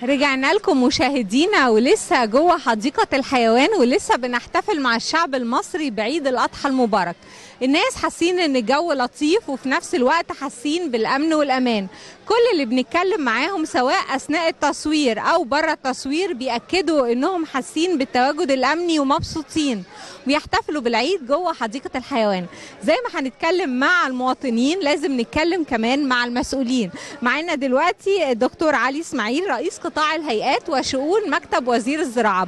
رجعنا لكم مشاهدينا ولسه جوه حديقة الحيوان ولسه بنحتفل مع الشعب المصري بعيد الأضحى المبارك. الناس حاسين ان الجو لطيف وفي نفس الوقت حاسين بالأمن والأمان. كل اللي بنتكلم معاهم سواء أثناء التصوير أو بره التصوير بيأكدوا انهم حاسين بالتواجد الأمني ومبسوطين ويحتفلوا بالعيد جوه حديقة الحيوان. زي ما هنتكلم مع المواطنين لازم نتكلم كمان مع المسؤولين. معانا دلوقتي الدكتور علي اسماعيل رئيس قطاع الهيئات وشؤون مكتب وزير الزراعة.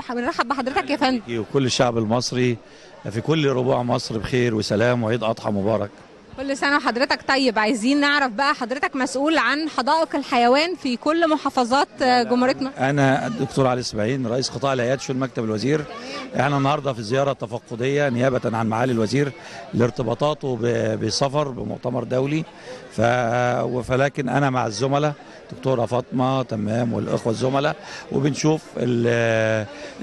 بنرحب بحضرتك يا فندم. وكل الشعب المصري في كل ربوع مصر بخير وسلام وعيد أضحى مبارك. كل سنة وحضرتك طيب. عايزين نعرف بقى حضرتك مسؤول عن حدائق الحيوان في كل محافظات جمهوريتنا. أنا الدكتور علي اسماعيل رئيس قطاع الهيئات شؤون مكتب الوزير. احنا النهارده في زيارة تفقدية نيابة عن معالي الوزير لارتباطاته بسفر بمؤتمر دولي. فلكن أنا مع الزملاء دكتورة فاطمة تمام والأخوة الزملاء وبنشوف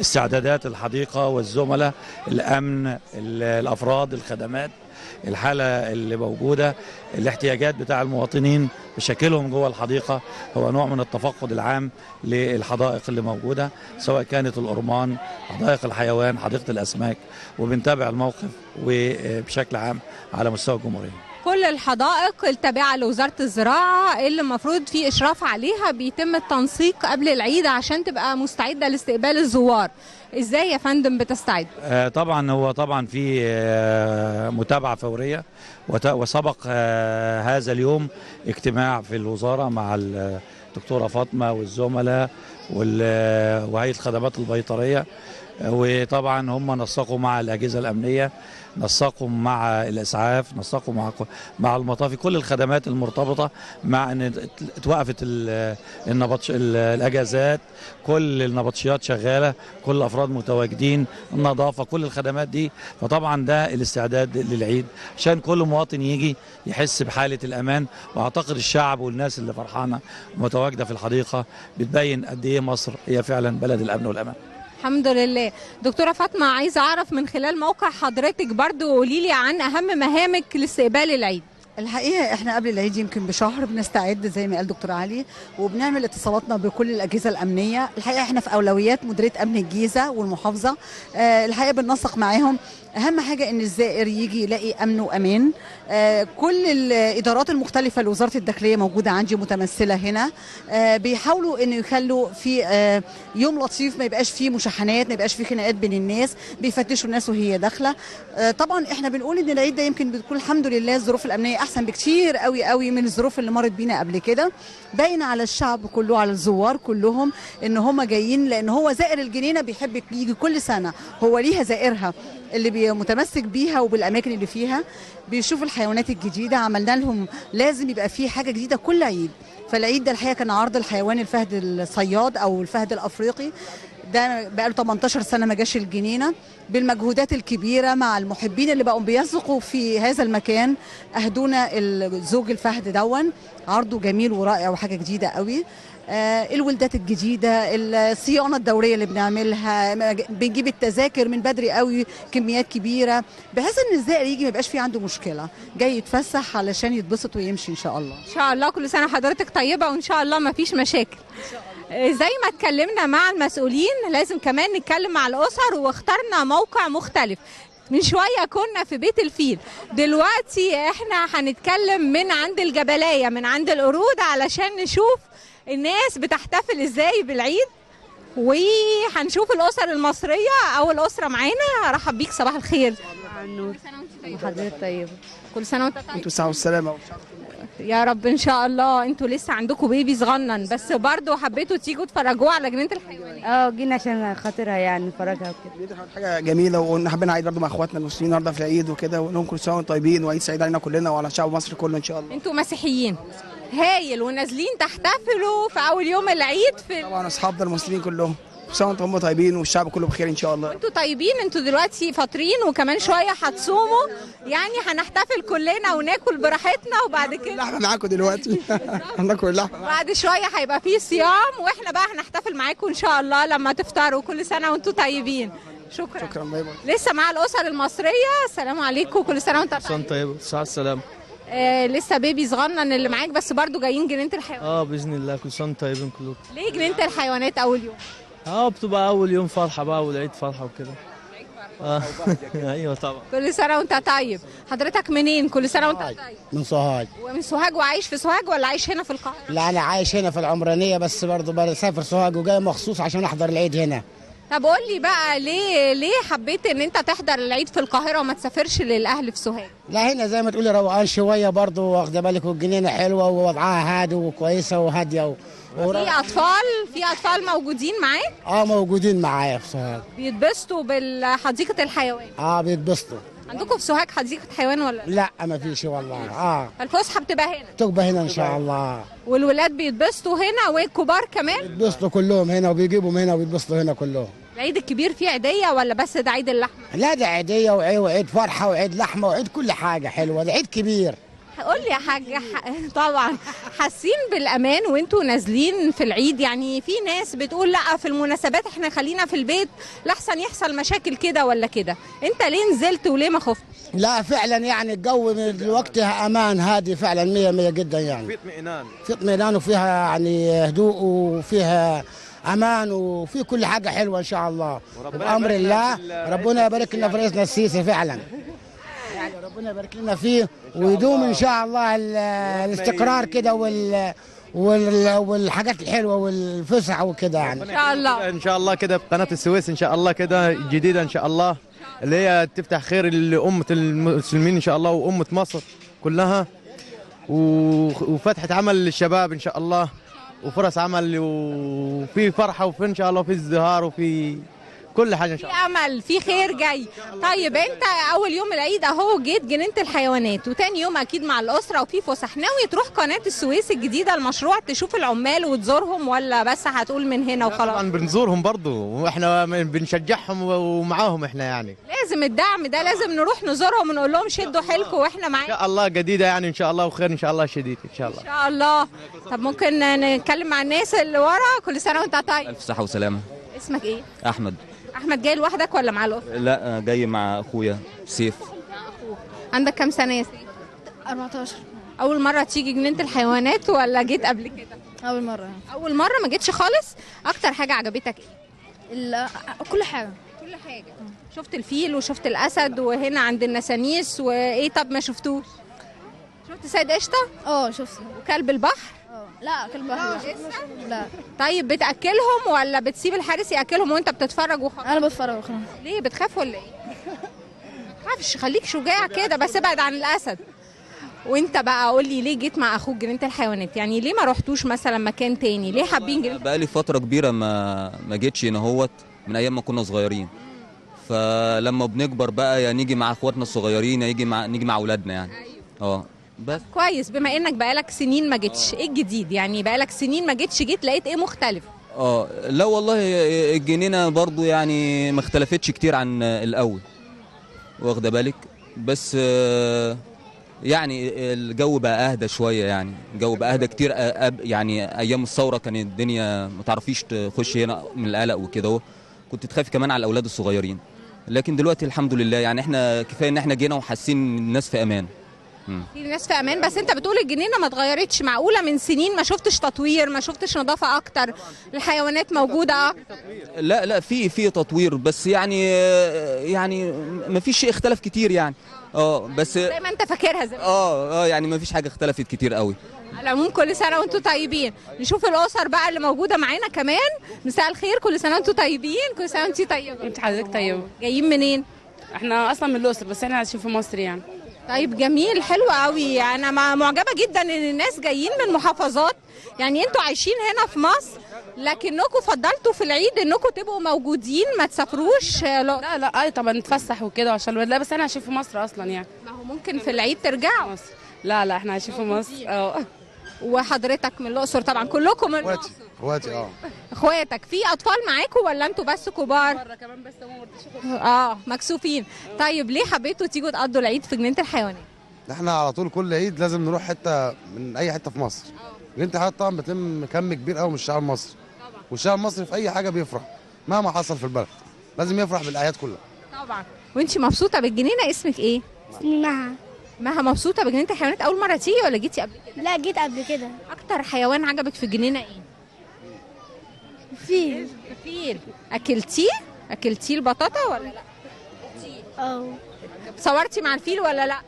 استعدادات الحديقة والزملاء، الأمن، الأفراد، الخدمات، الحالة اللي موجودة، الاحتياجات بتاع المواطنين بشكلهم جوه الحديقة. هو نوع من التفقد العام للحدائق اللي موجودة سواء كانت الأورمان، حدائق الحيوان، حديقة الأسماك، وبنتابع الموقف وبشكل عام على مستوى الجمهورية. كل الحدائق التابعة لوزارة الزراعة اللي المفروض في إشراف عليها بيتم التنسيق قبل العيد عشان تبقى مستعدة لاستقبال الزوار. إزاي يا فندم بتستعد؟ طبعا هو في متابعة فورية، وسبق هذا اليوم اجتماع في الوزارة مع الدكتورة فاطمة والزملاء وهيئة الخدمات البيطرية، وطبعا هم نسقوا مع الأجهزة الأمنية، نسقوا مع الإسعاف، نسقوا مع المطافي، كل الخدمات المرتبطة مع أن اتوقفت الأجازات، كل النبطشيات شغالة، كل الأفراد متواجدين، النظافة، كل الخدمات دي. فطبعا ده الاستعداد للعيد عشان كل مواطن يجي يحس بحالة الأمان. وأعتقد الشعب والناس اللي فرحانة متواجدة في الحديقة بتبين قد إيه مصر هي فعلا بلد الأمن والأمان. الحمد لله. دكتورة فاطمة عايزة أعرف من خلال موقع حضرتك برضو قوليلي عن أهم مهامك لاستقبال العيد. الحقيقة احنا قبل العيد يمكن بشهر بنستعد زي ما قال دكتور علي، وبنعمل اتصالاتنا بكل الأجهزة الأمنية. الحقيقة احنا في أولويات مديرية أمن الجيزة والمحافظة. الحقيقة بننسق معاهم. أهم حاجة إن الزائر يجي يلاقي أمن وأمان. كل الإدارات المختلفة لوزارة الداخلية موجودة عندي متمثلة هنا. بيحاولوا إنه يخلوا في يوم لطيف، ما يبقاش فيه مشاحنات، ما يبقاش فيه خناقات بين الناس، بيفتشوا الناس وهي داخلة. طبعا احنا بنقول إن العيد ده يمكن بتكون الحمد لله الظروف الأمنية أحسن بكتير قوي قوي من الظروف اللي مرت بينا قبل كده. باين على الشعب كله، على الزوار كلهم إن هم جايين، لأن هو زائر الجنينة بيحب يجي كل سنة، هو ليها زائرها اللي متمسك بيها وبالاماكن اللي فيها. بيشوفوا الحيوانات الجديده، عملنا لهم لازم يبقى فيه حاجه جديده كل عيد. فالعيد ده الحقيقه كان عرض الحيوان الفهد الصياد او الفهد الافريقي، ده بقى له 18 سنه ما جاش الجنينه. بالمجهودات الكبيره مع المحبين اللي بقوا بيثقوا في هذا المكان اهدونا الزوج الفهد دون. عرضه جميل ورائع وحاجه جديده قوي. الولدات الجديده، الصيانه الدوريه اللي بنعملها، بنجيب التذاكر من بدري قوي كميات كبيره بحيث ان الزائر يجي ما يبقاش فيه عنده مشكله، جاي يتفسح علشان يتبسط ويمشي ان شاء الله. ان شاء الله. كل سنه حضرتك طيبه وان شاء الله ما فيش مشاكل. زي ما اتكلمنا مع المسؤولين لازم كمان نتكلم مع الاسر، واخترنا موقع مختلف. من شوية كنا في بيت الفيل، دلوقتي احنا هنتكلم من عند الجبلاية، من عند القرود، علشان نشوف الناس بتحتفل ازاي بالعيد، وهنشوف الاسر المصريه. اول اسره معانا، رحب بيك، صباح الخير. كل سنه وانت طيبه. طيب كل سنه وانت طيب. انتوا الصحه والسلامه يا رب ان شاء الله. انتوا لسه عندكم بيبي صغنن بس برضو حبيتوا تيجوا تفرجوه على جنينه الحيوانات. جينا عشان خاطرها يعني نفرجها وكده. حاجه جميله، وحبينا عيد برضه مع اخواتنا المسلمين النهارده في العيد وكده، ونقول كل سنه وانتم طيبين وعيد سعيد علينا كلنا وعلى شعب مصر كله ان شاء الله. انتوا مسيحيين هايل ونازلين تحتفلوا في اول يوم العيد طبعا اصحابنا المسلمين كلهم كل سنه وانتم طيبين والشعب كله بخير ان شاء الله. انتوا طيبين. انتوا دلوقتي فاطرين وكمان شويه هتصوموا، يعني هنحتفل كلنا وناكل براحتنا، وبعد كده اللحمه معاكم دلوقتي هناكل اللحمه بعد شويه هيبقى فيه صيام، واحنا بقى هنحتفل معاكم ان شاء الله لما تفطروا. كل سنه وانتم طيبين. شكرا. باي باي. لسه مع الاسر المصريه. السلام عليكم. كل سنه وانتم طيبين. السلام. لسه بيبي صغنن اللي معاك بس برضو جايين جنينه الحيوانات. باذن الله كل سنه طيبين كلكم. ليه جنينه الحيوانات اول يوم؟ بتبقى اول يوم فرحه بقى والعيد فرحه وكده. ايوه طبعا. كل سنه وانت طيب. حضرتك منين؟ كل سنه وانت طيب. من سوهاج. ومن سوهاج وعايش في سوهاج ولا عايش هنا في القاهره؟ لا انا عايش هنا في العمرانيه بس برضه بسافر سوهاج وجاي مخصوص عشان احضر العيد هنا. طب قول لي بقى ليه حبيت ان انت تحضر العيد في القاهره وما تسافرش للاهل في سوهاج؟ لا هنا زي ما تقولي روقان شويه برضه واخده بالك والجنينه حلوه ووضعها هادي وكويسه وهاديه في اطفال موجودين معاك؟ موجودين معايا في سوهاج. بيتبسطوا بالحديقه الحيوان؟ بيتبسطوا. عندكم في سوهاج حديقه حيوان ولا لا ما فيش والله. الفسحه بتبقى هنا؟ تبقى هنا ان شاء الله. والولاد بيتبسطوا هنا والكبار كمان؟ بيتبسطوا كلهم هنا وبيجيبوا هنا وبيتبسطوا هنا كلهم. العيد الكبير فيه عيديه ولا بس ده عيد اللحمه؟ لا ده عيديه وعيد فرحه وعيد لحمه وعيد كل حاجه حلوه، ده عيد كبير. قول لي يا حاج، طبعا حاسين بالامان وانتوا نازلين في العيد؟ يعني في ناس بتقول لا في المناسبات احنا خلينا في البيت لحسن يحصل مشاكل كده ولا كده، انت ليه نزلت وليه ما خفتش؟ لا فعلا يعني الجو دلوقتي امان هادي فعلا 100 جدا يعني. في اطمئنان وفيها يعني هدوء وفيها امان وفي كل حاجه حلوه ان شاء الله بامر الله. ربنا يبارك لنا في رئيسنا السيسي فعلا، يعني ربنا يبارك لنا فيه ويدوم ان شاء الله الاستقرار كده والحاجات الحلوه والفسح وكده يعني. ان شاء الله ان شاء الله كده بقناه السويس ان شاء الله كده جديده ان شاء الله اللي هي تفتح خير لامه المسلمين ان شاء الله وامه مصر كلها، وفتحه عمل للشباب ان شاء الله وفرص عمل وفي فرحه وفي ان شاء الله في ازدهار وفي كل حاجه ان شاء الله. في امل، في خير جاي. طيب انت اول يوم العيد اهو جيت جنينه الحيوانات وتاني يوم اكيد مع الاسره وفي فسح، ناوي تروح قناه السويس الجديده المشروع تشوف العمال وتزورهم ولا بس هتقول من هنا وخلاص؟ طبعا بنزورهم برضو واحنا بنشجعهم ومعاهم احنا يعني. لازم الدعم ده، لازم نروح نزورهم ونقول لهم شدوا حيلكم واحنا معاكم. ان شاء الله جديده يعني ان شاء الله وخير ان شاء الله شديد ان شاء الله. ان شاء الله. طب ممكن نتكلم مع الناس اللي ورا؟ كل سنه وانت طيب. الف صحه وسلامه. اسمك ايه؟ احمد. احمد جاي لوحدك ولا مع الاسره؟ لا جاي مع اخويا سيف. عندك كام سنه يا سيف؟ 14. اول مره تيجي جنينه الحيوانات ولا جيت قبل كده؟ أول مرة. اول مره ما جيتش خالص. اكتر حاجه عجبتك ايه؟ كل حاجة. كل حاجه. شفت الفيل وشفت الاسد وهنا عند النسانيس وايه؟ طب ما شفتوش؟ شفت سيد قشطه؟ شفت. وكلب البحر؟ لا كلب بحر. لا. طيب بتاكلهم ولا بتسيب الحارس ياكلهم وانت بتتفرج وخلاص؟ انا بتفرج وخلاص. ليه بتخاف ولا ايه؟ ما تخافش، خليك شجاع كده بس ابعد عن الاسد. وانت بقى قول لي ليه جيت مع اخوك جنينه الحيوانات؟ يعني ليه ما رحتوش مثلا مكان تاني؟ ليه حابين جنينه؟ بقى لي فتره كبيره ما جيتش هنا اهوت من ايام ما كنا صغيرين، فلما بنكبر بقى يا نيجي مع اخواتنا الصغيرين يا نيجي مع اولادنا يعني. بس كويس. بما انك بقالك سنين ما جيتش، ايه الجديد؟ يعني بقالك سنين ما جيتش، جيت لقيت ايه مختلف؟ لا والله الجنينه برضو يعني ما اختلفتش كتير عن الاول، واخده بالك، بس يعني الجو بقى اهدى شويه، يعني الجو بقى اهدى كتير. يعني ايام الثوره كانت الدنيا ما تعرفيش تخش هنا من القلق وكده، كنت تخافي كمان على الاولاد الصغيرين، لكن دلوقتي الحمد لله يعني احنا كفايه ان احنا جينا وحاسين الناس في امان. في ناس في امان. بس انت بتقول الجنينه ما اتغيرتش، معقوله من سنين ما شفتش تطوير، ما شفتش نظافه اكتر، الحيوانات موجوده اكتر؟ لا في تطوير بس يعني ما فيش شيء اختلف كتير يعني. بس زي ما انت فاكرها زي يعني ما فيش حاجه اختلفت كتير قوي. على العموم كل سنه وانتم طيبين. نشوف الاسر بقى اللي موجوده معانا كمان. مساء الخير، كل سنه وانتم طيبين. كل سنه وانتم طيبين. انت حضرتك طيبه. جايين منين؟ احنا اصلا من الاقصر بس احنا عايشين في مصر يعني. طيب جميل، حلو قوي. انا معجبه جدا ان الناس جايين من محافظات، يعني انتوا عايشين هنا في مصر لكنكم فضلتوا في العيد انكم تبقوا موجودين ما تسافروش. لا طبعا نتفسح وكده عشان الولاد. لا بس احنا عايشين في مصر اصلا يعني. ما هو ممكن في العيد ترجعوا. مصر. لا احنا عايشين في مصر. وحضرتك من الاقصر طبعا؟ كلكم من الاقصر؟ اخواتي اخواتك. في اطفال معاكم ولا انتوا بس كبار؟ بره كمان بس هم مرتش مكسوفين. طيب ليه حبيتوا تيجوا تقضوا العيد في جنينه الحيوانات؟ احنا على طول كل عيد لازم نروح حته من اي حته في مصر. جنينه الحيوانات طبعا بتلم كم كبير قوي من الشعب المصري، والشعب المصري في اي حاجه بيفرح مهما حصل في البلد، لازم يفرح بالاعياد كلها طبعا. وانت مبسوطه بالجنينه؟ اسمك ايه؟ اسمي مها. مها مبسوطه بجنينه الحيوانات؟ اول مره تيجي ولا جيتي قبل كده؟ لا جيت قبل كده. اكتر حيوان عجبك في الجنينه ايه؟ فيل. فيل. اكلتيه البطاطا ولا لا؟ اه. صورتي مع الفيل ولا لا؟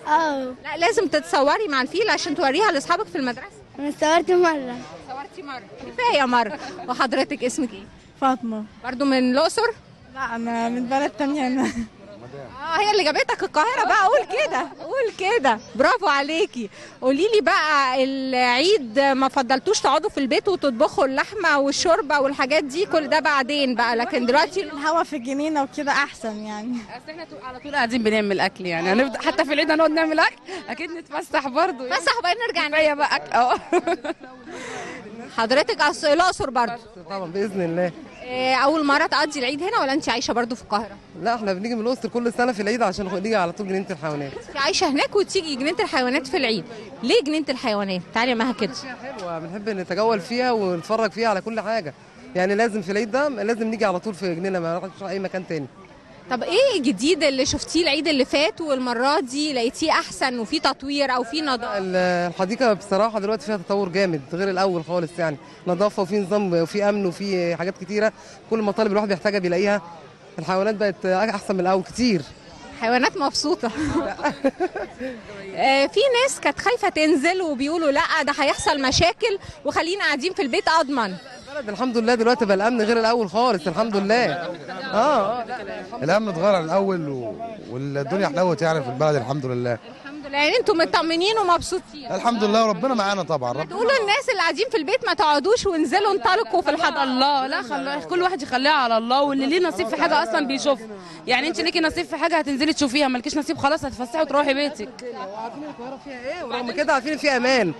اه. لا لازم تتصوري مع الفيل عشان توريها لاصحابك في المدرسه. انا صورت مره. صورتي مره، كفايه مره. وحضرتك اسمك ايه؟ فاطمة. برضو من الاقصر؟ لا أنا من بلد تانية أنا. هي اللي جابتك القاهره بقى. قول كده برافو عليكي. قولي لي بقى، العيد ما فضلتوش تقعدوا في البيت وتطبخوا اللحمه والشوربه والحاجات دي؟ كل ده بعدين بقى، لكن دلوقتي الهوا في الجنينه وكده احسن يعني. اصل احنا على طول قاعدين بنعمل اكل يعني، هنبدا حتى في العيد هنقعد نعمل اكل، اكيد نتفسح برضه يعني. فسح بقى نرجع كفايه بقى اكل. حضرتك الاقصر برضه؟ طبعا باذن الله. اول مره تقضي العيد هنا ولا انت عايشه برضه في القاهره؟ لا احنا بنيجي من الاقصر كل سنه في العيد عشان نيجي على طول جنينه الحيوانات. انت عايشه هناك وتيجي جنينه الحيوانات في العيد، ليه جنينه الحيوانات؟ تعالي معاها كده. حلوه، بنحب نتجول فيها ونتفرج فيها على كل حاجه يعني، لازم في العيد ده لازم نيجي على طول في جنينه، ما نروحش اي مكان تاني. طب ايه الجديد اللي شفتيه العيد اللي فات والمره دي لقيتيه احسن وفي تطوير او في نظافه؟ الحديقه بصراحه دلوقتي فيها تطور جامد غير الاول خالص يعني، نظافه وفي نظام وفي امن وفي حاجات كتيره، كل المطالب الواحد بيحتاجها بيلاقيها. الحيوانات بقت احسن من الاول كتير. حيوانات مبسوطه. في ناس كانت خايفه تنزل وبيقولوا لا ده هيحصل مشاكل وخلينا قاعدين في البيت اضمن. الحمد لله دلوقتي بقى الامن غير الاول خالص، الحمد لله. الامن اتغير عن الاول والدنيا حلوت يعني في البلد، الحمد لله. الحمد لله. يعني انتم مطمنين ومبسوطين؟ الحمد لله وربنا معانا طبعا. تقولوا الناس اللي قاعدين في البيت ما تقعدوش وانزلوا انطلقوا في الحضاره. الله لا، كل واحد يخليها على الله، واللي ليه نصيب في حاجه اصلا بيشوفها يعني. انت ليكي نصيب في حاجه هتنزلي تشوفيها، مالكيش نصيب خلاص هتفسحي وتروحي بيتك. وعارفين القاهره فيها ايه، ورغم كده عارفين فيها امان.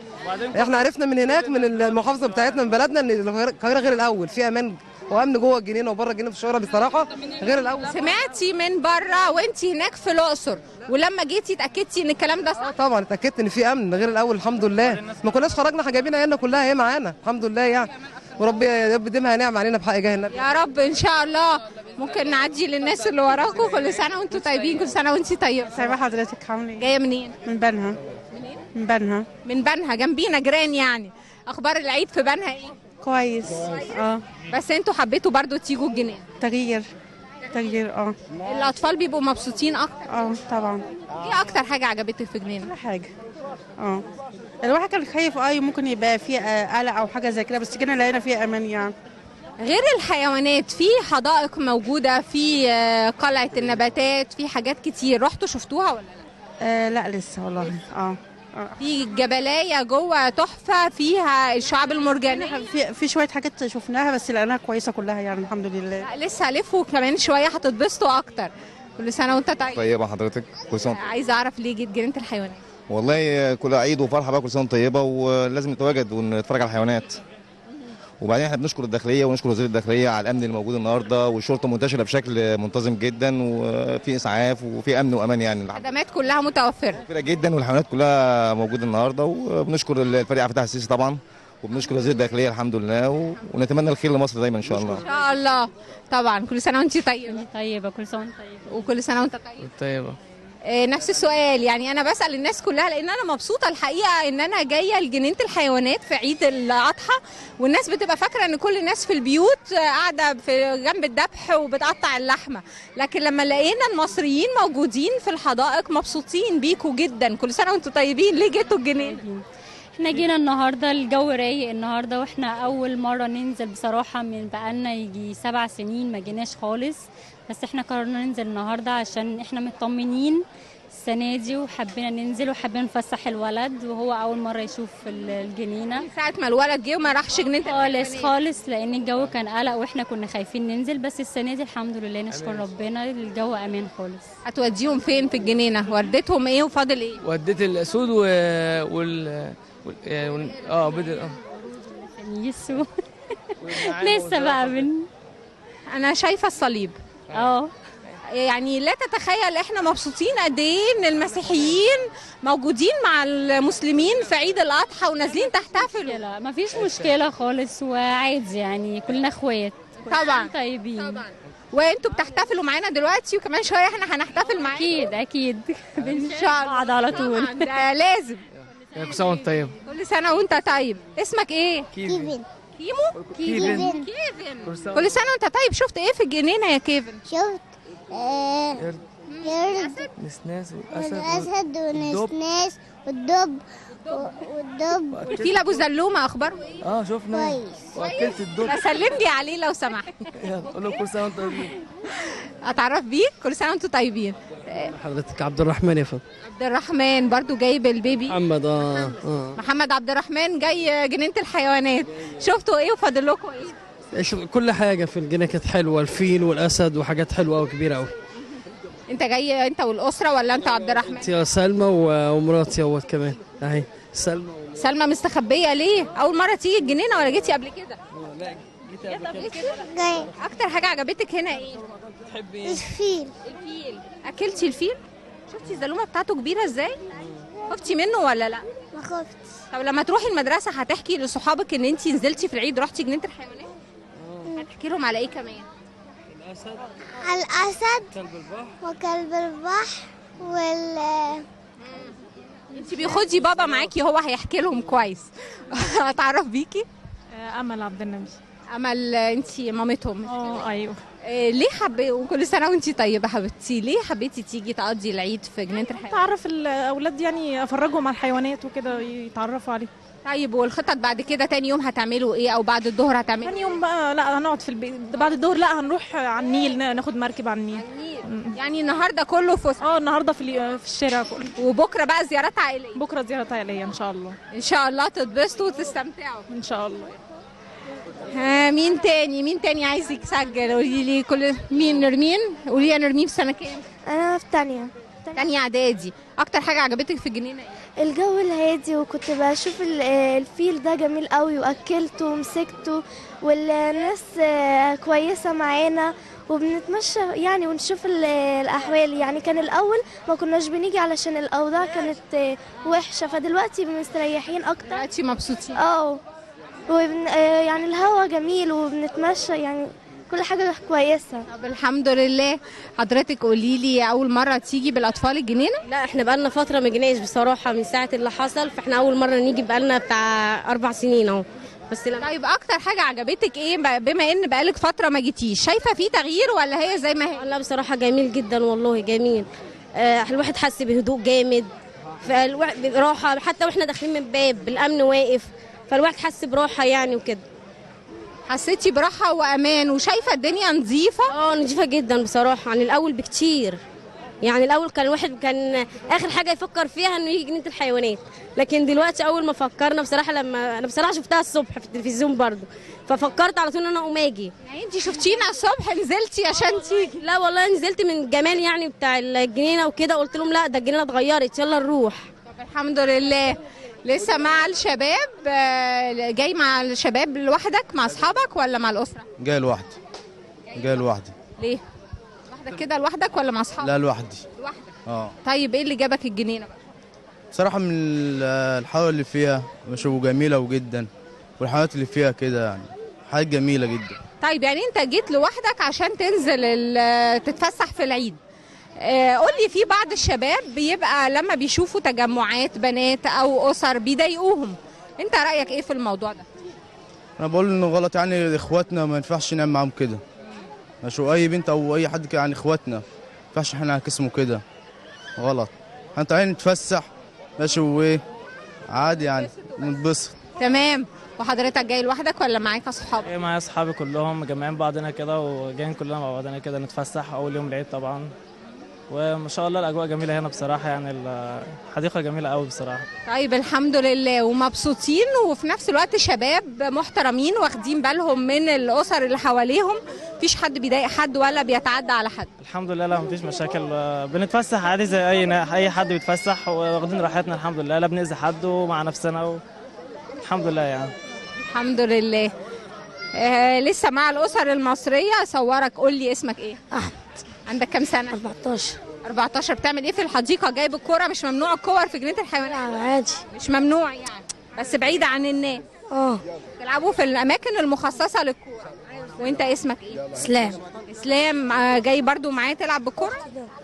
احنا عرفنا من هناك من المحافظه بتاعتنا من بلدنا ان القاهره غير الاول، فيها امان وامن جوه الجنينه وبره الجنينه في الشوارع بصراحه غير الاول. سمعتي من بره وانت هناك في الاقصر ولما جيتي اتاكدتي ان الكلام ده صح؟ طبعا اتاكدت ان في امن غير الاول الحمد لله. ما كناش خرجنا، احنا جايبين عيالنا كلها هي معانا الحمد لله يعني، وربي يديمها نعم علينا بحق جاه النبي يا رب ان شاء الله. ممكن نعدي للناس اللي وراكم؟ كل سنه وانتم طيبين. كل سنه وانت طيبه. سايبه حضرتك عامله ايه؟ جايه منين؟ من بنها. من بنها جنبينا جيران يعني. اخبار العيد في بنها ايه؟ كويس. بس انتوا حبيتوا برضو تيجوا الجنينه؟ تغيير. الاطفال بيبقوا مبسوطين اكتر؟ طبعا. ايه اكتر حاجه عجبتك في الجنينه؟ كل حاجه. الواحد كان خايف ممكن يبقى فيه قلق او حاجه زي كده، بس كده لقينا فيه امان يعني. غير الحيوانات في حدائق موجوده، في قلعه النباتات، في حاجات كتير، رحتوا شفتوها ولا لا؟ لا لسه والله. في جبلايه جوه تحفه فيها الشعاب المرجانيه، في شويه حاجات شفناها بس لقيناها كويسه كلها يعني الحمد لله. لسه هلفوا كمان شويه هتتبسطوا اكتر. كل سنه وانت طيب. طيبه حضرتك. كل سنه. عايزه اعرف ليه جيت جنينه الحيوانات؟ والله كل عيد وفرحه بقى، كل سنه طيبه، ولازم نتواجد ونتفرج على الحيوانات. وبعدين احنا بنشكر الداخليه ونشكر وزير الداخليه على الامن اللي موجود النهارده، والشرطه منتشره بشكل منتظم جدا، وفي اسعاف وفي امن وامان يعني. الخدمات كلها متوفره جدا، والحيوانات كلها موجوده النهارده، وبنشكر الفريق عبد الفتاح السيسي طبعا، وبنشكر وزير الداخليه الحمد لله، ونتمنى الخير لمصر دايما ان شاء الله. ان شاء الله طبعا. كل سنه وانت طيبه. طيبه. كل سنه وانت طيبه. وكل سنه وانت طيب. طيبه. نفس السؤال يعني، انا بسال الناس كلها لان انا مبسوطه الحقيقه ان انا جايه لجنينه الحيوانات في عيد الاضحى، والناس بتبقى فاكره ان كل الناس في البيوت قاعده في جنب الذبح وبتقطع اللحمه، لكن لما لقينا المصريين موجودين في الحدائق مبسوطين بيكوا جدا. كل سنه وانتم طيبين. ليه جيتوا الجنينه؟ احنا جينا النهارده، الجو رايق النهارده، واحنا اول مره ننزل بصراحه، من بقالنا يجي 7 سنين ما جيناش خالص، بس احنا قررنا ننزل النهارده عشان احنا مطمنين السنه دي، وحبينا ننزل وحبينا نفسح الولد، وهو اول مره يشوف الجنينه. ساعه ما الولد جه وما راحش جنينه خالص لان الجو كان قلق واحنا كنا خايفين ننزل، بس السنه دي الحمد لله نشكر ربنا الجو امان خالص. هتوديهم فين في الجنينه؟ وديتهم ايه وفاضل ايه؟ وديت الاسود يسو لسه بقى انا شايفه الصليب. يعني لا تتخيل احنا مبسوطين قد ايه ان المسيحيين موجودين مع المسلمين في عيد الاضحى ونازلين تحتفلوا. لا مفيش مشكله خالص، وعادي يعني كلنا اخوات طبعا طيبين. طبعا. وانتوا بتحتفلوا معانا دلوقتي وكمان شويه احنا هنحتفل معاكم. اكيد ان شاء الله بعض على طول. طبعاً، ده لازم. كل سنه وانت طيب. كل سنه وانت طيب. اسمك ايه؟ كيفن. كيمو؟ كيفن. كل سنه وانت طيب. شفت ايه في الجنينه يا كيفن؟ شفت قرد نسناس والاسد والنسناس والدب والدب. قلتي لابو زلومه اخباره ايه؟ شفنا كويس. واكلت الدب. سلم لي عليه لو سمحت. يلا قول له كل سنه وانت طيب. اتعرف بيك. كل سنه وانتوا طيبين. حضرتك عبد الرحمن يا فندم. عبد الرحمن برضو جايب البيبي. محمد محمد عبد الرحمن جاي جنينه الحيوانات. شفتوا ايه وفاضل لكم ايه؟ كل حاجه في الجنينه كانت حلوه، الفيل والاسد وحاجات حلوه قوي كبيره قوي. انت جاي انت والاسره ولا انت عبد الرحمن؟ سلمى ومراتي اهوت كمان اهي. سلمى مستخبيه ليه؟ اول مره تيجي الجنينه ولا جيتي قبل كده؟ لا جيت قبل كده. جاي. اكتر حاجه عجبتك هنا ايه؟ بتحبي ايه؟ الفيل. اكلتي الفيل؟ شفتي الزلومه بتاعته كبيره ازاي؟ خفتي منه ولا لا؟ ما خفتش. طب لما تروحي المدرسه هتحكي لصحابك ان انت نزلتي في العيد رحتي جنينه الحيوانات؟ هتحكي لهم على ايه كمان؟ الاسد كلب البحر وكلب البحر انت بياخدي بابا معاكي هو هيحكي لهم كويس. اتعرف بيكي؟ امل عبد النبي. امل انت مامتهم؟ ايوه. ليه وكل سنه وانت طيبه حبيبتي، ليه حبيتي تيجي تقضي العيد في جنينه الحيوانات؟ تعرف الاولاد يعني افرجهم على الحيوانات وكده يتعرفوا عليه. طيب والخطط بعد كده تاني يوم هتعملوا ايه او بعد الظهر هتعملوا تاني يوم بقى لا هنقعد في البيت، بعد الظهر لا هنروح على النيل ناخد مركب على النيل. يعني النهارده كله فسحه؟ النهارده في الشارع كله. وبكره بقى زيارات عائليه؟ بكره زيارات عائليه ان شاء الله. ان شاء الله تتبسطوا وتستمتعوا ان شاء الله. مين تاني عايز يسجل؟ قولي لي مين. نرمين. قولي يا نرمين في سنه كام؟ انا في تانية اعدادي. اكتر حاجه عجبتك في الجنينه ايه؟ الجو الهادي، وكنت بشوف الفيل ده جميل قوي واكلته ومسكته، والناس كويسه معانا وبنتمشى يعني ونشوف الاحوال. يعني كان الاول ما كناش بنيجي علشان الاوضاع كانت وحشه، فدلوقتي مستريحين اكتر. دلوقتي مبسوطين. يعني الهوا جميل وبنتمشى، يعني كل حاجه كويسه. طب الحمد لله. حضرتك قولي لي اول مره تيجي بالاطفال الجنينه؟ لا احنا بقالنا فتره ما جيناش بصراحه من ساعه اللي حصل، فاحنا اول مره نيجي بقالنا بتاع 4 سنين اهو. بس طيب اكتر حاجه عجبتك ايه بما ان بقالك فتره ما جيتيش؟ شايفه في تغيير ولا هي زي ما هي؟ لا بصراحه جميل جدا والله جميل. الواحد حس بهدوء جامد، براحه، حتى واحنا داخلين من باب الامن واقف، فالواحد حس براحه يعني وكده. حسيتي براحه وامان وشايفه الدنيا نظيفه؟ نظيفه جدا بصراحه عن الاول بكتير. يعني الاول كان الواحد كان اخر حاجه يفكر فيها انه يجي جنينه الحيوانات، لكن دلوقتي اول ما فكرنا بصراحه، لما انا بصراحه شفتها الصبح في التلفزيون برضو، ففكرت على طول ان انا اقوم اجي. يعني انت شفتينا الصبح نزلتي عشان تيجي؟ لا والله نزلت من جمال يعني بتاع الجنينه وكده، قلت لهم لا ده الجنينه اتغيرت يلا نروح. طب الحمد لله. لسه مع الشباب؟ جاي مع الشباب لوحدك مع اصحابك ولا مع الاسره؟ جاي لوحدي. ليه؟ لوحدك كده لوحدك ولا مع اصحابك؟ لا لوحدي. لوحدك. طيب ايه اللي جابك الجنينه بقى؟ بصراحه من الحلاوه اللي فيها بشوفه جميله جدا، والحيوانات اللي فيها كده يعني حاجه جميله جدا. طيب يعني انت جيت لوحدك عشان تنزل تتفسح في العيد. قولي في بعض الشباب بيبقى لما بيشوفوا تجمعات بنات او اسر بيضايقوهم، انت رايك ايه في الموضوع ده؟ انا بقول انه غلط، يعني اخواتنا ما ينفعش نعمل معاهم كده. شو اي بنت او اي حد يعني اخواتنا ما ينفعش احنا نعكسهم كده، غلط. احنا طالعين نتفسح ماشي وايه عادي يعني نتبسط. تمام. وحضرتك جاي لوحدك ولا معاك اصحاب؟ معايا اصحابي كلهم مجمعين بعضنا كده وجايين كلنا مع بعضنا كده نتفسح اول يوم العيد طبعا، وما شاء الله الاجواء جميله هنا بصراحه، يعني الحديقه جميله قوي بصراحه. طيب الحمد لله. ومبسوطين وفي نفس الوقت شباب محترمين واخدين بالهم من الاسر اللي حواليهم، مفيش حد بيضايق حد ولا بيتعدى على حد؟ الحمد لله لا مفيش مشاكل، بنتفسح عادي زي اي حد بيتفسح، واخدين راحتنا الحمد لله، لا بنأذي حد ومع نفسنا الحمد لله يعني. الحمد لله. لسه مع الاسر المصريه. صورك. قول لي اسمك ايه؟ احمد. عندك كام سنه؟ 14. 14. بتعمل ايه في الحديقه؟ جايب الكوره؟ مش ممنوع الكور في جنينه الحيوانات؟ عادي. مش ممنوع يعني، بس بعيده عن الناس. تلعبوا في الاماكن المخصصه للكوره. وانت اسمك ايه؟ اسلام. اسلام، جاي برضو معايا تلعب بالكرة؟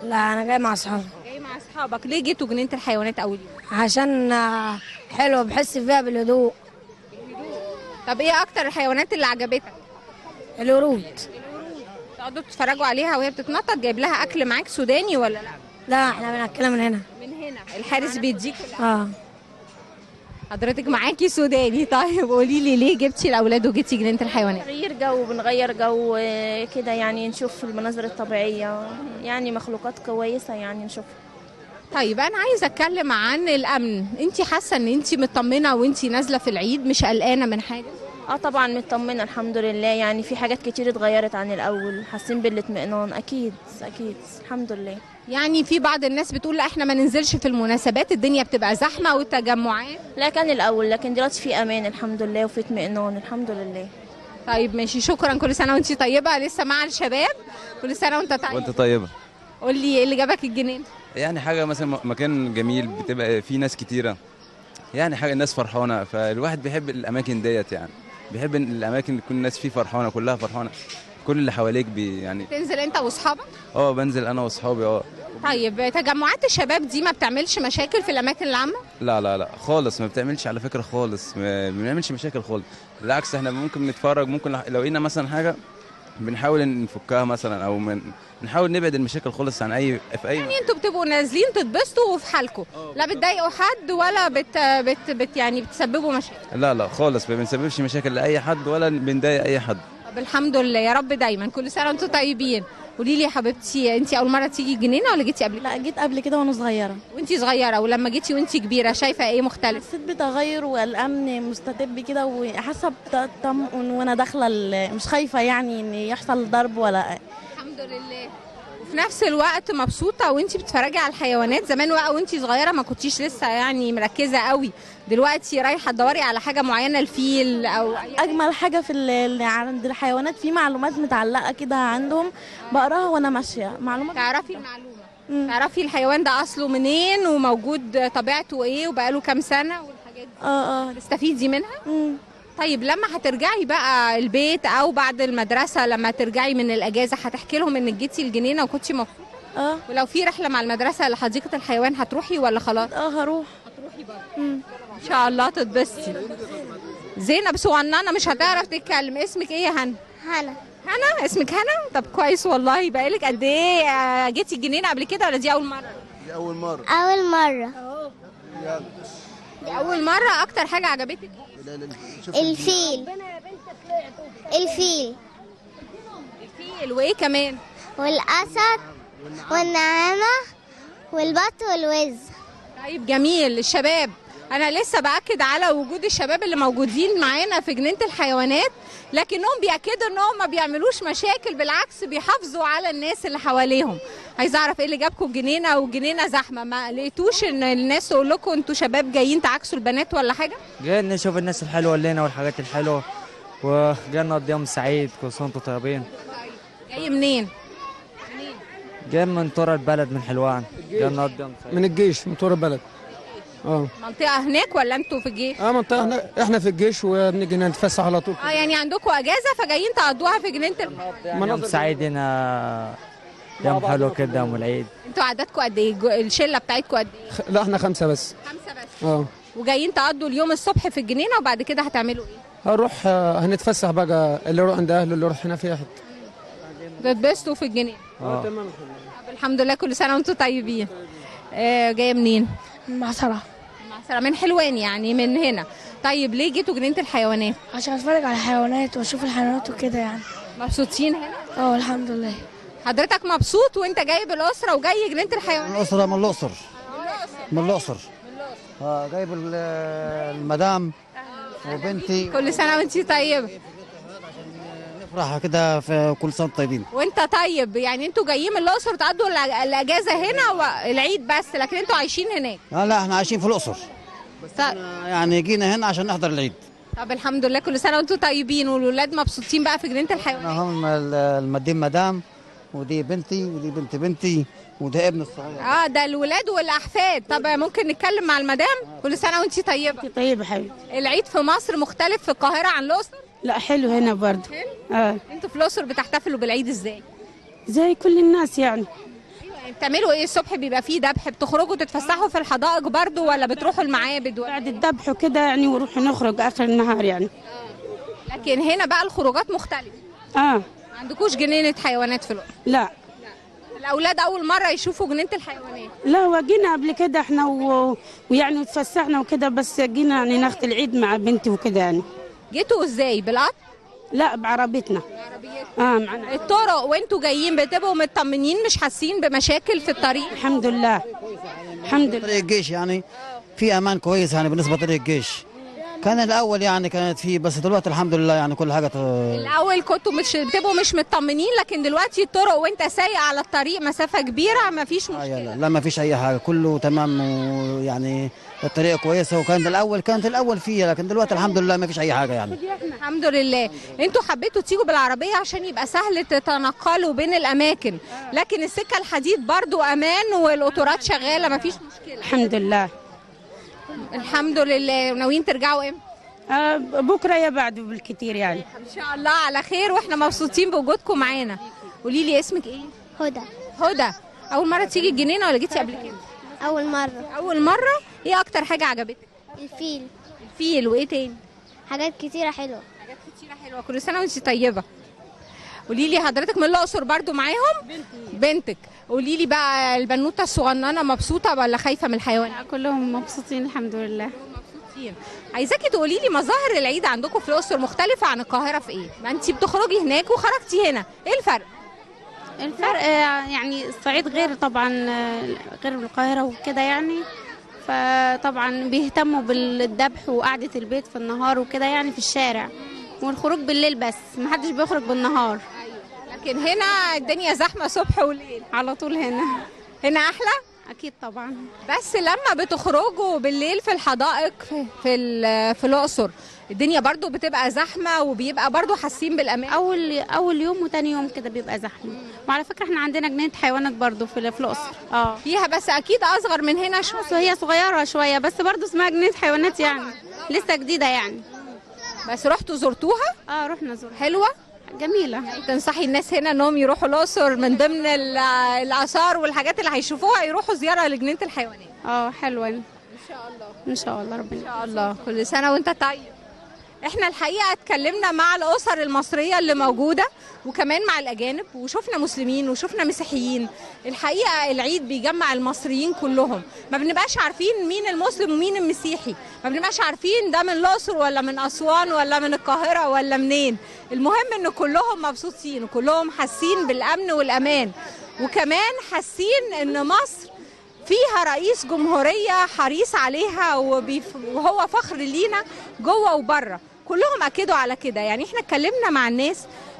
لا انا جاي مع اصحابي. جاي مع اصحابك. ليه جيتوا جنينة الحيوانات اول يوم؟ عشان حلوه، بحس فيها بالهدوء. طب ايه اكتر الحيوانات اللي عجبتك؟ القرود. تقعدوا تتفرجوا عليها وهي بتتنطط؟ جايب لها اكل معاك سوداني ولا لا؟ لا احنا بناكلها من هنا. من هنا الحارس بيديك اه. حضرتك معاكي سوداني. طيب قولي لي ليه جبتي الاولاد وجيتي جنينه الحيوانات؟ تغيير جو، بنغير جو كده يعني، نشوف المناظر الطبيعيه، يعني مخلوقات كويسه يعني نشوفها. طيب انا عايزه اتكلم عن الامن. انت حاسه ان انت مطمنه وانت نازله في العيد؟ مش قلقانه من حاجه؟ طبعا مطمنه الحمد لله، يعني في حاجات كتير اتغيرت عن الاول، حاسين بالاطمئنان. اكيد الحمد لله. يعني في بعض الناس بتقول لا احنا ما ننزلش في المناسبات، الدنيا بتبقى زحمه والتجمعات. لا كان الاول، لكن دلوقتي في امان الحمد لله وفي اطمئنان الحمد لله. طيب ماشي، شكرا. كل سنه وانت طيبه. لسه مع الشباب. كل سنه وانت طيب. وانت طيبه. قول لي ايه اللي جابك الجنينه؟ يعني حاجه مثلا مكان جميل، بتبقى فيه ناس كتيره، يعني حاجه الناس فرحانه، فالواحد بيحب الاماكن ديت، يعني بيحب الاماكن اللي تكون الناس فيه فرحانه، كلها فرحانه، كل اللي حواليك يعني. تنزل انت واصحابك؟ بنزل انا واصحابي. طيب تجمعات الشباب دي ما بتعملش مشاكل في الاماكن العامه؟ لا خالص، ما بتعملش على فكره خالص، ما بنعملش مشاكل خالص، بالعكس احنا ممكن نتفرج، ممكن لو لقينا مثلا حاجه بنحاول نفكها مثلا، او نحاول نبعد المشاكل خالص عن يعني انتوا بتبقوا نازلين تتبسطوا وفي حالكم، لا بتضايقوا حد ولا يعني بتسببوا مشاكل؟ لا خالص، ما بنسببش مشاكل لاي حد ولا بنضايق اي حد. طب الحمد لله، يا رب دايما. كل سنه وانتم طيبين. قولي لي يا حبيبتي، انت اول مره تيجي الجنينه ولا جيتي قبل؟ لا جيت قبل كده وانا صغيره. وانت صغيره، ولما جيتي وانت كبيره شايفه ايه مختلف؟ حسيت بتغير والامن مستتب كده، وحاسه بتطمئن وانا داخله، مش خايفه يعني ان يحصل ضرب ولا. الحمد لله. وفي نفس الوقت مبسوطه وانت بتتفرجي على الحيوانات. زمان بقى وانت صغيره ما كنتيش لسه يعني مركزه قوي، دلوقتي رايحه تدوري على حاجه معينه، الفيل او اجمل حاجه في عند الحيوانات في معلومات متعلقه كده عندهم، بقراها وانا ماشيه. معلومات تعرفي المعلومه، تعرفي الحيوان ده اصله منين وموجود طبيعته ايه وبقاله كام سنه والحاجات دي. تستفيدي منها. طيب لما هترجعي بقى البيت او بعد المدرسه، لما ترجعي من الاجازه، هتحكي لهم انك جيتي الجنينه وكنتي مبسوطه؟ ولو في رحله مع المدرسه لحديقه الحيوان هتروحي ولا خلاص؟ هروح. هتروحي برضه؟ ان شاء الله تتبسطي. زينب صغننه مش هتعرف تتكلم. اسمك ايه يا هنا؟ هنا اسمك هنا؟ طب كويس والله. بقالك قد ايه جيتي الجنينه قبل كده ولا دي اول مره؟ دي اول مره. اول مره. دي اول مره. اكتر حاجه عجبتك؟ الفيل. الفيل. وايه كمان؟ والاسد والنعامه والبط والوز. طيب جميل. الشباب، انا لسه باكد على وجود الشباب اللي موجودين معانا في جنينه الحيوانات، لكنهم بياكدوا انهم ما بيعملوش مشاكل، بالعكس بيحافظوا على الناس اللي حواليهم. عايزه اعرف ايه اللي جابكم الجنينه والجنينه زحمه؟ ما لقيتوش ان الناس تقول لكم انتوا شباب جايين تعكسوا البنات ولا حاجه؟ جايين نشوف الناس الحلوه اللي هنا والحاجات الحلوه، وجايين نقضي يوم سعيد. كل سنه وانتم طيبين. جاي منين؟ جايين من طور البلد، من حلوان. جايين نقضي يوم سعيد. من الجيش، من طور البلد. منطقه هناك ولا انتوا في الجيش؟ منطقه احنا في الجيش وبنيجي نتفسح على طول. يعني عندكم اجازه فجايين تقضوها في جنينه يوم سعيد هنا، يوم حلو كده، يوم العيد. انتوا عددكم قد ايه؟ الشله بتاعتكم قد ايه؟ لا احنا 5 بس. 5 بس. وجايين تقضوا اليوم الصبح في الجنينه وبعد كده هتعملوا ايه؟ هنروح هنتفسح بقى، اللي يروح عند اهله اللي يروح هنا في حته. تتبسطوا في الجنينه. تمام. الحمد لله. كل سنه وانتم طيبين. جايه منين؟ من معصره. من حلوان يعني، من هنا. طيب ليه جيتوا جنينه الحيوانات؟ عشان اتفرج على الحيوانات واشوف الحيوانات وكده يعني. مبسوطين هنا؟ الحمد لله. حضرتك مبسوط وانت جايب الاسره وجاي جنينه الحيوانات؟ الاسره من الاقصر. من الاقصر. جايب المدام وبنتي. كل سنه وانتي طيبه. نفرح كده في كل سنه طيبين. وانت طيب. يعني انتوا جايين من الاقصر تقضوا الاجازه هنا والعيد بس، لكن انتوا عايشين هناك؟ لا احنا عايشين في الاقصر، بس يعني جينا هنا عشان نحضر العيد. طب الحمد لله. كل سنه وانتم طيبين. والولاد مبسوطين بقى في جنينه الحيوانات؟ هم المدام مدام، ودي بنتي، ودي بنتي، وده ابن الصغير. ده الولاد والاحفاد. طب ممكن نتكلم مع المدام؟ كل سنه وانتي طيبه. طيبه حبيبتي. العيد في مصر مختلف في القاهره عن الاقصر؟ لا حلو هنا برضه. انتوا في الاقصر بتحتفلوا بالعيد ازاي؟ زي كل الناس يعني. بتعملوا ايه الصبح؟ بيبقى فيه ذبح، بتخرجوا تتفسحوا في الحدائق برضو ولا بتروحوا المعابد بعد الذبح وكده يعني، ونروح نخرج اخر النهار يعني. لكن هنا بقى الخروجات مختلفه. ما عندكوش جنينه حيوانات في الاقصر؟ لا. الاولاد اول مره يشوفوا جنينه الحيوانات؟ لا، وجينا قبل كده احنا ويعني اتفسحنا وكده، بس جينا يعني ناخد العيد مع بنتي وكده يعني. جيتوا ازاي؟ بالقطر؟ لا، بعربيتنا. معنا الطرق وانتوا جايين بتبقوا مطمنين، مش حاسين بمشاكل في الطريق؟ الحمد لله. الحمد لله. طريق الجيش يعني في امان كويس يعني بالنسبه لطريق الجيش. كان الاول يعني كانت فيه، بس دلوقتي الحمد لله يعني كل حاجه الاول كنتوا بتبقوا مش مطمنين، لكن دلوقتي الطرق وانت سايق على الطريق مسافه كبيره ما فيش مشكله. لا ما فيش اي حاجه، كله تمام، ويعني الطريقه كويسه. وكانت الاول فيها، لكن دلوقتي الحمد لله ما فيش اي حاجه يعني. الحمد لله. انتوا حبيتوا تيجوا بالعربيه عشان يبقى سهل تتنقلوا بين الاماكن، لكن السكه الحديد برضو امان والقطارات شغاله ما فيش مشكله. الحمد لله. الحمد لله. ناويين ترجعوا امتى؟ بكره يا بعده بالكتير يعني. ان شاء الله على خير، واحنا مبسوطين بوجودكم معانا. قولي لي اسمك ايه؟ هدى. هدى، اول مره تيجي الجنينه ولا جيتي قبل كده؟ اول مره. اول مره. ايه اكتر حاجه عجبتك؟ الفيل. وايه تاني؟ حاجات كتيره حلوه. كل سنه وانت طيبه. قولي لي حضرتك من الاقصر برضو معاهم؟ بنتك. قولي لي بقى البنوته الصغننه مبسوطه ولا خايفه من الحيوان؟ كلهم مبسوطين الحمد لله. عايزاكي تقولي لي مظاهر العيد عندكم في الاقصر مختلفه عن القاهره في ايه؟ ما انت بتخرجي هناك وخرجتي هنا، ايه الفرق؟ الفرق يعني الصعيد غير طبعا، غير القاهره وكده يعني. فطبعا بيهتموا بالذبح وقعده البيت في النهار وكده يعني في الشارع، والخروج بالليل بس، محدش بيخرج بالنهار. لكن هنا الدنيا زحمه صبح وليل على طول. هنا احلى اكيد طبعا. بس لما بتخرجوا بالليل في الحدائق في الاقصر الدنيا برضو بتبقى زحمه، وبيبقى برضو حاسين بالامان. اول يوم وتاني يوم كده بيبقى زحمه. وعلى فكره احنا عندنا جنينه حيوانات برضو في الاقصر. فيها بس اكيد اصغر من هنا شويه. هي صغيره شويه بس برضو اسمها جنينه حيوانات يعني، لسه جديده يعني. بس رحتوا زرتوها؟ رحنا زرتوها. حلوه جميله. تنصحي الناس هنا انهم يروحوا الاقصر من ضمن الاثار والحاجات اللي هيشوفوها يروحوا زياره لجنينه الحيوانات؟ حلوه ان شاء الله. ان شاء الله ربنا. ان شاء الله. كل سنه وانت طيب. احنا الحقيقه اتكلمنا مع الاسر المصريه اللي موجوده، وكمان مع الاجانب، وشفنا مسلمين وشفنا مسيحيين. الحقيقه العيد بيجمع المصريين كلهم، ما بنبقاش عارفين مين المسلم ومين المسيحي، ما بنبقاش عارفين ده من الاقصر ولا من اسوان ولا من القاهره ولا منين. المهم ان كلهم مبسوطين وكلهم حاسين بالامن والامان، وكمان حاسين ان مصر فيها رئيس جمهورية حريص عليها وهو فخر لينا جوه وبره. كلهم أكدوا على كده. يعني احنا اتكلمنا مع الناس،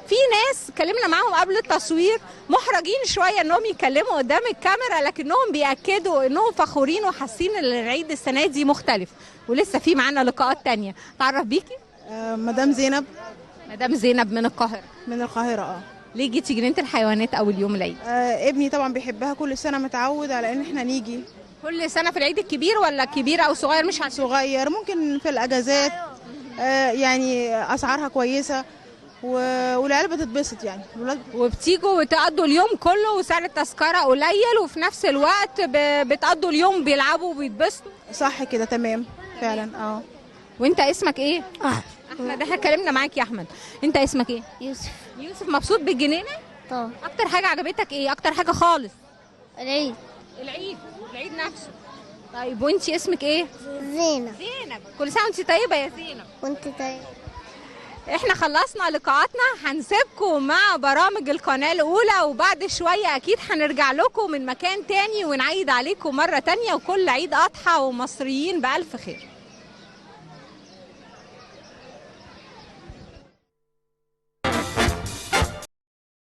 في ناس اتكلمنا معاهم قبل التصوير محرجين شوية انهم يتكلموا قدام الكاميرا، لكنهم بيأكدوا انهم فخورين وحاسين ان العيد السنة دي مختلف. ولسه في معانا لقاءات تانية. تعرف بيكي؟ مدام زينب. مدام زينب من القاهرة. من القاهرة. ليه جيتي جنينة الحيوانات أول يوم العيد؟ ابني طبعا بيحبها، كل سنة متعود على ان احنا نيجي. كل سنة في العيد الكبير ولا كبير أو صغير؟ مش عارفة. صغير، ممكن في الأجازات. يعني أسعارها كويسة والعيال بتتبسط يعني. وبتيجوا وتقضوا اليوم كله وسعر التذكرة قليل، وفي نفس الوقت بتقضوا اليوم بيلعبوا وبيتبسطوا. صح كده، تمام فعلا. وانت اسمك ايه؟ احمد. احنا اتكلمنا معاك يا احمد. انت اسمك ايه؟ يوسف. يوسف. مبسوط بالجنينه؟ طبعا. اكتر حاجه عجبتك ايه؟ اكتر حاجه خالص؟ العيد نفسه. طيب وانت اسمك ايه؟ زينب. كل سنه وانت طيبه يا زينب. وانت طيب. احنا خلصنا لقاءاتنا، هنسيبكم مع برامج القناه الاولى، وبعد شويه اكيد هنرجع لكم من مكان تاني ونعيد عليكم مره تانيه، وكل عيد اضحى ومصريين بالف خير.